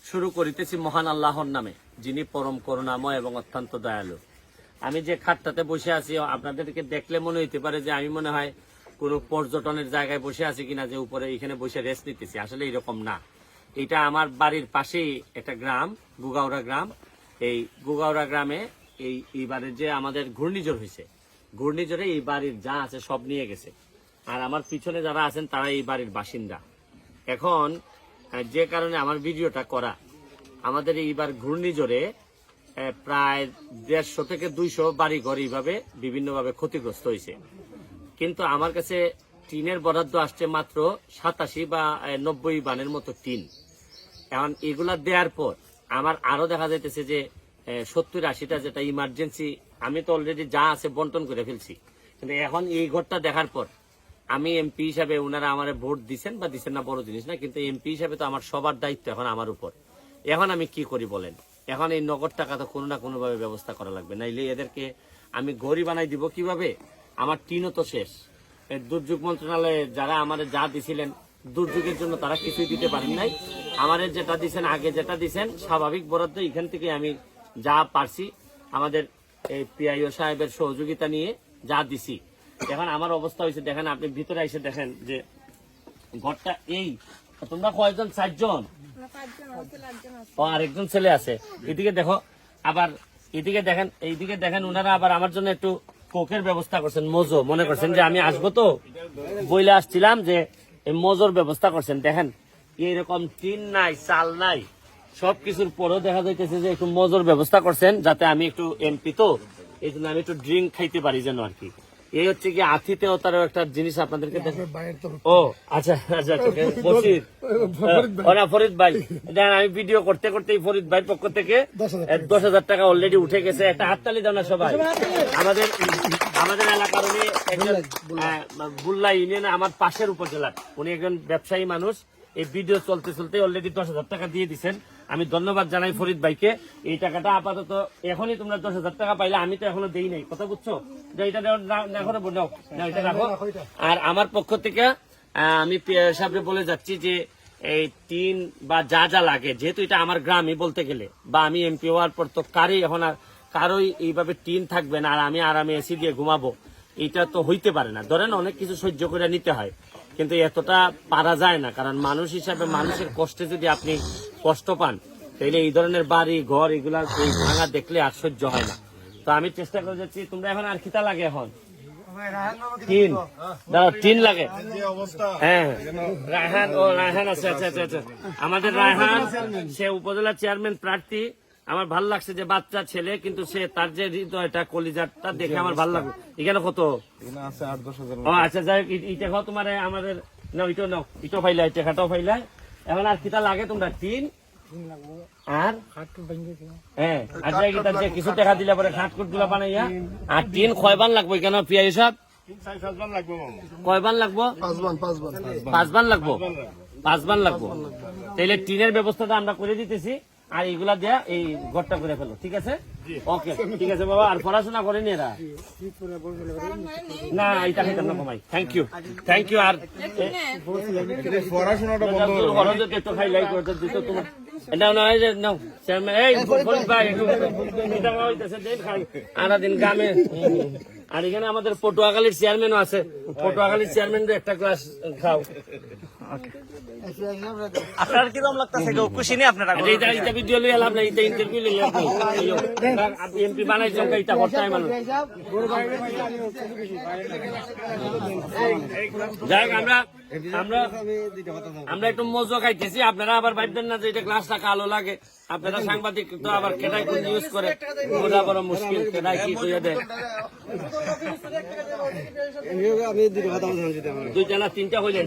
শুরু করিতেছি মহান আল্লাহর নামে, যিনি পরম করুণাময় এবং অত্যন্ত দয়ালু। আমি যে খাটটাতে বসে আছি, আপনাদেরকে দেখলে মনে হইতে পারে যে আমি মনে হয় কোনো পর্যটনের জায়গায় বসে আছি কিনা, যে উপরে এখানে বসে রেস্ট নিতেছি। আসলে এরকম না। এটা আমার বাড়ির পাশেই একটা গ্রাম, গুগাউড়া গ্রাম। এই গুগাউড়া গ্রামে এইবারে যে আমাদের ঘূর্ণিঝড় হয়েছে, ঘূর্ণিঝড়ে এই বাড়ির যা আছে সব নিয়ে গেছে। আর আমার পিছনে যারা আছেন তারা এই বাড়ির বাসিন্দা। এখন যে কারণে আমার ভিডিওটা করা, আমাদের এইবার ঘূর্ণিঝড়ে প্রায় 150 থেকে 200 বাড়ি ঘর এইভাবে বিভিন্নভাবে ক্ষতিগ্রস্ত হয়েছে। কিন্তু আমার কাছে টিনের বরাদ্দ আসছে মাত্র 87 বা 90 বানের মতো টিন। এখন এগুলা দেওয়ার পর আমার আরো দেখা যাইতেছে যে 70-80টা যেটা ইমার্জেন্সি, আমি তো অলরেডি যা আছে বন্টন করে ফেলছি। কিন্তু এখন এই ঘরটা দেখার পর আমি এমপি হিসাবে, ওনারা আমার ভোট দিচ্ছেন বা দিচ্ছেন না বড় জিনিস না, কিন্তু এমপি হিসাবে তো আমার সবার দায়িত্ব এখন আমার উপর। এখন আমি কি করি বলেন? এখন এই নগদ টাকা তো কোনো না কোনো ভাবে ব্যবস্থা করা লাগবে, নাইলে এদেরকে আমি ঘড়ি বানাই দিব কিভাবে? আমার টিনও তো শেষ। দুর্যোগ মন্ত্রণালয়ে যারা আমাদের যা দিছিলেন দুর্যোগের জন্য তারা কিছুই দিতে পারেন নাই। আমাদের যেটা দিচ্ছেন, আগে যেটা দিচ্ছেন স্বাভাবিক বরাদ্দ, এখান থেকে আমি যা পারছি আমাদের এই পিআইও সাহেবের সহযোগিতা নিয়ে যা দিছি। এখন আমার অবস্থা হয়েছে, দেখেন আপনি ভিতরে এসে দেখেন যে ঘরটা এই, তোমরা কয়জন? 4 জন। ও আরেকজন ছেলে আছে। এদিকে দেখো, আবার এদিকে দেখেন, এইদিকে দেখেন ওনারা আবার আমার জন্য একটু কোকের ব্যবস্থা করছেন, মজো। মনে করছেন যে আমি আসবো তো বইলে আসছিলাম, যে এই মজোর ব্যবস্থা করছেন। দেখেন এইরকম টিন নাই, চাল নাই, সবকিছুর পরেও দেখা যাইতেছে যে একটু মজোর ব্যবস্থা করছেন, যাতে আমি একটু এমপি তো এই জন্য আমি একটু ড্রিঙ্ক খাইতে পারি যেন আর কি। এই হচ্ছে কি আতিথেয়তারও একটা জিনিস আপনাদেরকে। ও আচ্ছা আচ্ছা, বসির ফরিদ ভাই, দেখেন আমি ভিডিও করতে করতে ফরিদ ভাইয়ের পক্ষ থেকে 10,000 টাকা অলরেডি উঠে গেছে। একটা হাততালি দাও না সবাই। আমাদের এলাকার উনি একজন বুল্লা ইউনিয়ন, আমার পাশের উপজেলার উনি একজন ব্যবসায়ী মানুষ। এই ভিডিও চলতে চলতে অলরেডি 10,000 টাকা দিয়ে দিচ্ছেন। আমি ধন্যবাদ জানাই ফরিদ ভাইকে। এই টাকাটা আপাতত এখনই তোমরা 10,000 টাকা পাইলে, আমি তো এখনো দেই নাই, কথা বুঝছো? যে এটা এটা রাখো। আর আমার পক্ষ থেকে আমি সাহেবকে বলে যাচ্ছি যে এই টিন বা যা যা লাগে, যেহেতু এটা আমার গ্রামই বলতে গেলে, বা আমি এমপি হওয়ার পর তো এখন আর কারোই এইভাবে টিন থাকবে না আর আমি আরামে এসি দিয়ে ঘুমাবো, এটা তো হইতে পারে না। ধরেন অনেক কিছু সহ্য করে নিতে হয়, কিন্তু এতটা পারা যায় না। কারণ মানুষ হিসাবে মানুষের কষ্টে যদি আপনি কষ্ট পান, তাহলে এই ধরনের বাড়ি ঘর এগুলা ভাঙা দেখলে আর সহ্য হয় না। তো আমি চেষ্টা করে যাচ্ছি। তোমরা এখন আর খিতা লাগে? এখন টিন টিন লাগে। হ্যাঁ রায়হান, ও রায়হান আছে। আচ্ছা আচ্ছা আচ্ছা, আমাদের রায়হান সে উপজেলা চেয়ারম্যান প্রার্থী। আমার ভাল লাগছে যে বাচ্চা ছেলে, কিন্তু সে তার যে হৃদয়টা, কলিজাটা দেখে আমার ভাল লাগলো। এখানে কত? ও আচ্ছা, যাই হোক, ইটা খাও তোমার আমাদের নাও, ইটো নাও, ইটো ফাইলাই, টেকাটাও ফাইলাই। এখন আর কিতা লাগে তোমরা? টিন আর হ্যাঁ, আচ্ছা কিছু টাকা দিলে পরে খাটকুট গুলা বানাইয়া। আর টিন কয়বান লাগবো কেন পিয়া হিসাব? কয়বান লাগবো? 5 বান লাগবো। 5 বান লাগবো। তাইলে টিনের ব্যবস্থাটা আমরা করে দিতেছি, আর এইগুলা দেয়া এই ঘরটা করে ফেলো, ঠিক আছে? ওকে, ঠিক আছে বাবা। আর পড়াশোনা করেনি এরা? না, এটা খেতাম না কমাই। Thank you, thank you. আর পড়াশোনাটা একটু খাইলাই করে দিত তোমার। এটা নয় যে নাও চেয়ারম্যান, এই ফরিদ ভাই আনাদিন গ্রামে। আর এখানে আমাদের পটুয়াখালীর চেয়ারম্যানও আছে। পটুয়াখালীর চেয়ারম্যান একটা গ্লাস খাও। আপনার কিরকম লাগতেছে? খুশি নেই আপনারা? এটা ভিডিও লিয়ে লাভ নাই, এটা ইন্টারভিউ লিয়ে লাভ নাই। আপনি এমপি বানাইছেন, এটা করতে মানুষ। যাই হোক, আমরা একটু মজো খাইতেছি। আপনারা আবার ভাববেন না যে এটা গ্লাসটা কালো লাগে। আপনারা সাংবাদিক তো আবার কেটাই কোন ইউজ করে, বোঝা বড় মুশকিল। কেটাই কি কইয়া দেয়, 2টা না 3টা হইলেন।